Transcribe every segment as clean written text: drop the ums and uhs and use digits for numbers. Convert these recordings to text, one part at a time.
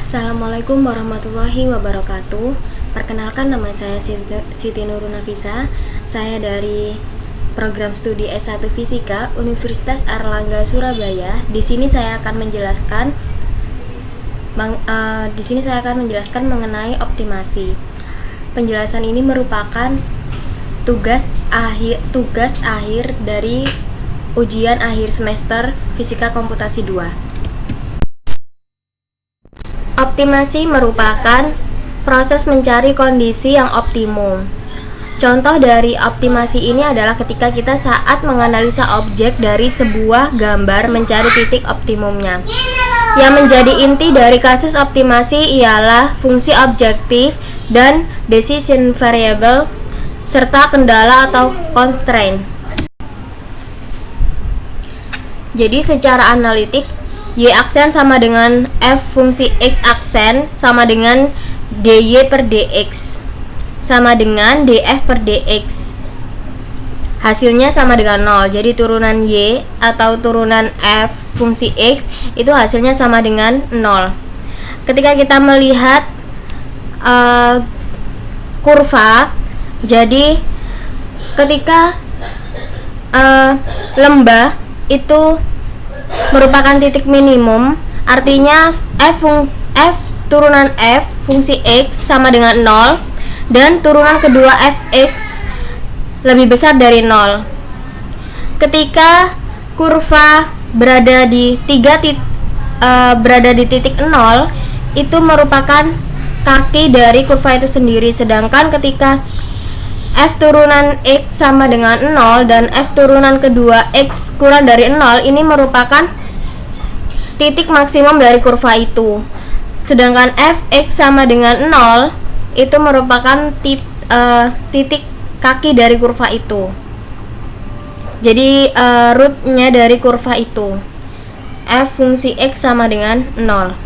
Assalamualaikum warahmatullahi wabarakatuh. Perkenalkan, nama saya Siti Nurul Nafisa. Saya dari program studi S1 Fisika Universitas Airlangga Surabaya. Di sini saya akan menjelaskan mengenai optimasi. Penjelasan ini merupakan tugas akhir dari ujian akhir semester Fisika Komputasi 2. Optimasi merupakan proses mencari kondisi yang optimum. Contoh dari optimasi ini adalah ketika kita saat menganalisa objek dari sebuah gambar mencari titik optimumnya. Yang menjadi inti dari kasus optimasi ialah fungsi objektif dan decision variable serta kendala atau constraint. Jadi secara analitik, Y aksen sama dengan F fungsi X aksen sama dengan DY per DX sama dengan DF per DX. Hasilnya sama dengan 0. Jadi turunan Y atau turunan F fungsi X itu hasilnya sama dengan 0. Ketika kita melihat kurva, jadi ketika lembah itu merupakan titik minimum, artinya F turunan F fungsi X sama dengan 0 dan turunan kedua Fx lebih besar dari 0. Ketika kurva berada di titik 0, itu merupakan kaki dari kurva itu sendiri, sedangkan ketika F turunan X sama dengan 0 dan F turunan kedua X kurang dari 0, ini merupakan titik maksimum dari kurva itu. Sedangkan Fx sama dengan 0 itu merupakan titik kaki dari kurva itu. Jadi rootnya dari kurva itu. F fungsi X sama dengan 0.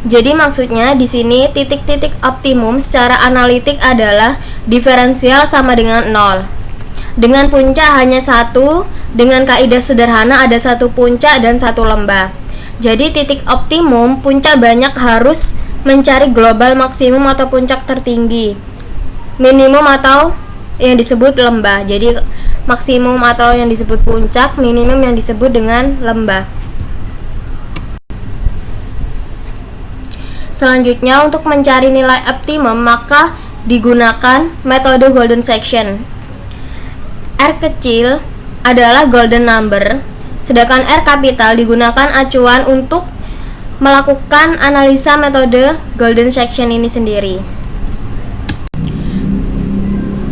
Jadi maksudnya di sini titik-titik optimum secara analitik adalah diferensial sama dengan 0. Dengan puncak hanya satu, dengan kaidah sederhana ada satu puncak dan satu lembah. Jadi titik optimum puncak banyak harus mencari global maksimum atau puncak tertinggi. Minimum atau yang disebut lembah. Jadi maksimum atau yang disebut puncak, minimum yang disebut dengan lembah. Selanjutnya, untuk mencari nilai optimum maka digunakan metode golden section. R kecil adalah golden number, sedangkan R kapital digunakan acuan untuk melakukan analisa metode golden section ini sendiri.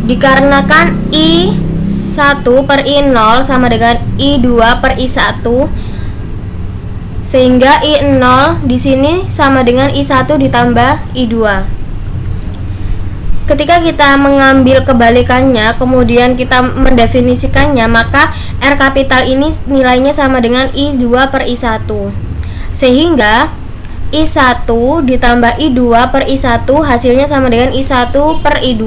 Dikarenakan I1 per I0 sama dengan I2 per I1, sehingga I0 di sini sama dengan I1 ditambah I2. Ketika kita mengambil kebalikannya, kemudian kita mendefinisikannya, maka R kapital ini nilainya sama dengan I2 per I1. Sehingga I1 ditambah I2 per I1 hasilnya sama dengan I1 per I2.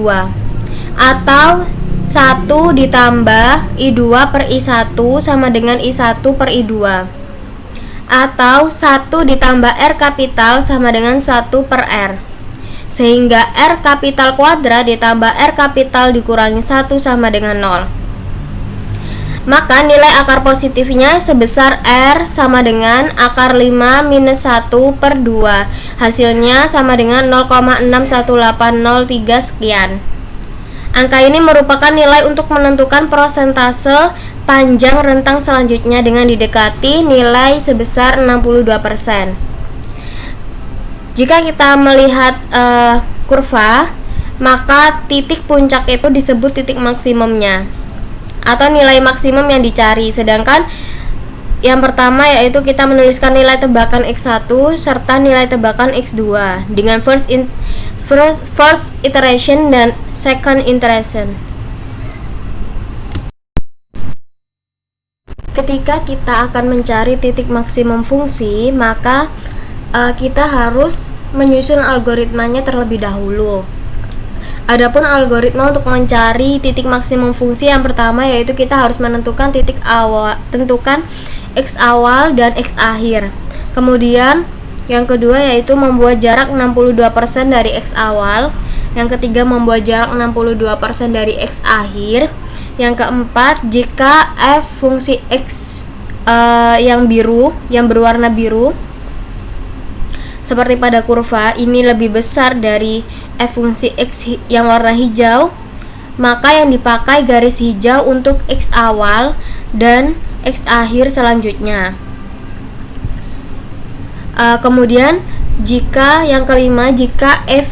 Atau 1 ditambah I2 per I1 sama dengan I1 per I2. Atau 1 ditambah R kapital sama dengan 1 per R. Sehingga R kapital kuadrat ditambah R kapital dikurangi 1 sama dengan 0. Maka nilai akar positifnya sebesar R sama dengan akar 5 minus 1 per 2. Hasilnya sama dengan 0,61803 sekian. Angka ini merupakan nilai untuk menentukan persentase panjang rentang selanjutnya dengan didekati nilai sebesar 62%. Jika kita melihat kurva, maka titik puncak itu disebut titik maksimumnya atau nilai maksimum yang dicari. Sedangkan yang pertama yaitu kita menuliskan nilai tebakan X1 serta nilai tebakan X2 dengan first iteration dan second iteration. Ketika kita akan mencari titik maksimum fungsi, maka kita harus menyusun algoritmanya terlebih dahulu. Adapun algoritma untuk mencari titik maksimum fungsi yang pertama yaitu kita harus menentukan titik awal, tentukan X awal dan X akhir. Kemudian yang kedua yaitu membuat jarak 62% dari X awal. Yang ketiga membuat jarak 62% dari X akhir. Yang keempat, jika f fungsi X yang berwarna biru seperti pada kurva ini lebih besar dari f fungsi X yang warna hijau, maka yang dipakai garis hijau untuk X awal dan X akhir selanjutnya. Kemudian jika yang kelima, jika f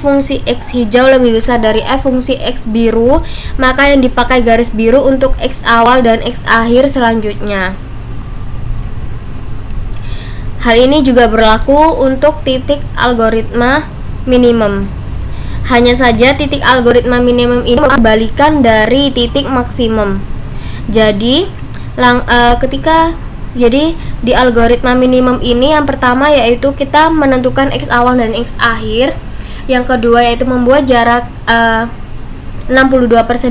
fungsi X hijau lebih besar dari f fungsi X biru, maka yang dipakai garis biru untuk X awal dan X akhir selanjutnya. Hal ini juga berlaku untuk titik algoritma minimum. Hanya saja titik algoritma minimum ini kebalikan dari titik maksimum. Jadi di algoritma minimum ini yang pertama yaitu kita menentukan X awal dan X akhir. Yang kedua yaitu membuat jarak 62%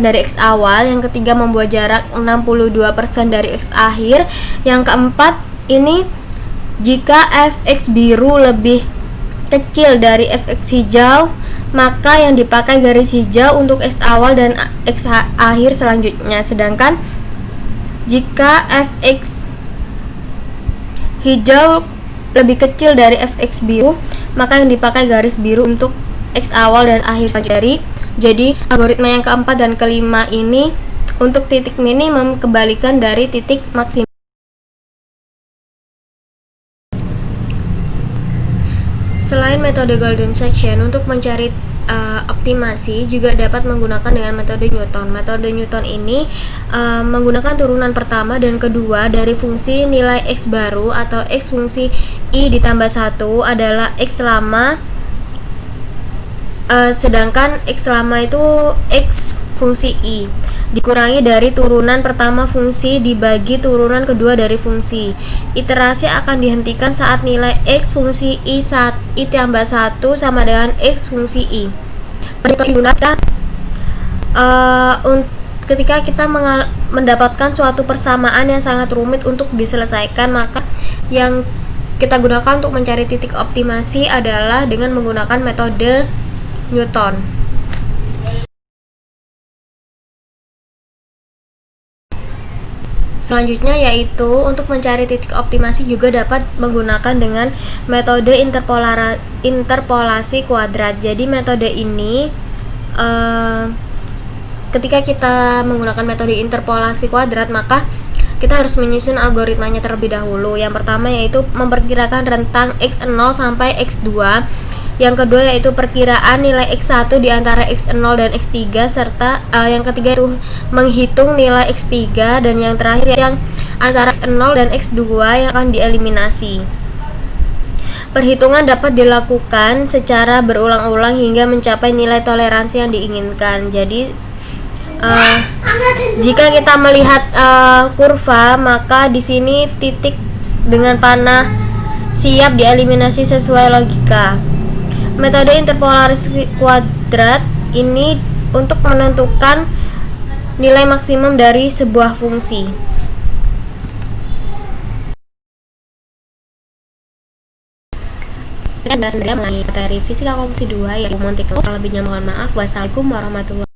dari X awal. Yang ketiga membuat jarak 62% dari X akhir. Yang keempat ini jika fx biru lebih kecil dari fx hijau, maka yang dipakai garis hijau untuk X awal dan X akhir selanjutnya. Sedangkan jika fx hijau lebih kecil dari fx biru, maka yang dipakai garis biru untuk X awal dan akhir selanjutnya. Jadi algoritma yang keempat dan kelima ini untuk titik minimum kebalikan dari titik maksimum. Selain metode golden section, untuk mencari optimasi juga dapat menggunakan dengan metode Newton. Metode Newton ini menggunakan turunan pertama dan kedua dari fungsi nilai X baru atau X fungsi I ditambah 1 adalah X lama, sedangkan X lama itu X fungsi I dikurangi dari turunan pertama fungsi dibagi turunan kedua dari fungsi. Iterasi akan dihentikan saat nilai X fungsi I tambah 1 sama dengan X fungsi I. Digunakan ketika kita mendapatkan suatu persamaan yang sangat rumit untuk diselesaikan, maka yang kita gunakan untuk mencari titik optimasi adalah dengan menggunakan metode Newton. Selanjutnya yaitu untuk mencari titik optimasi juga dapat menggunakan dengan metode interpolasi kuadrat. Jadi metode ini ketika kita menggunakan metode interpolasi kuadrat, maka kita harus menyusun algoritmanya terlebih dahulu. Yang pertama yaitu memperkirakan rentang X0 sampai X2. Yang kedua yaitu perkiraan nilai X1 di antara X0 dan X3, serta yang ketiga itu menghitung nilai X3, dan yang terakhir yang antara X0 dan X2 yang akan dieliminasi. Perhitungan dapat dilakukan secara berulang-ulang hingga mencapai nilai toleransi yang diinginkan. Jadi jika kita melihat kurva, maka di sini titik dengan panah siap dieliminasi sesuai logika. Metode interpolasi kuadrat ini untuk menentukan nilai maksimum dari sebuah fungsi. Kita bahas mengenai materi fisika komisi 2 yaitu Monte Carlo. Lebihnya mohon maaf. Wassalamualaikum warahmatullahi wabarakatuh.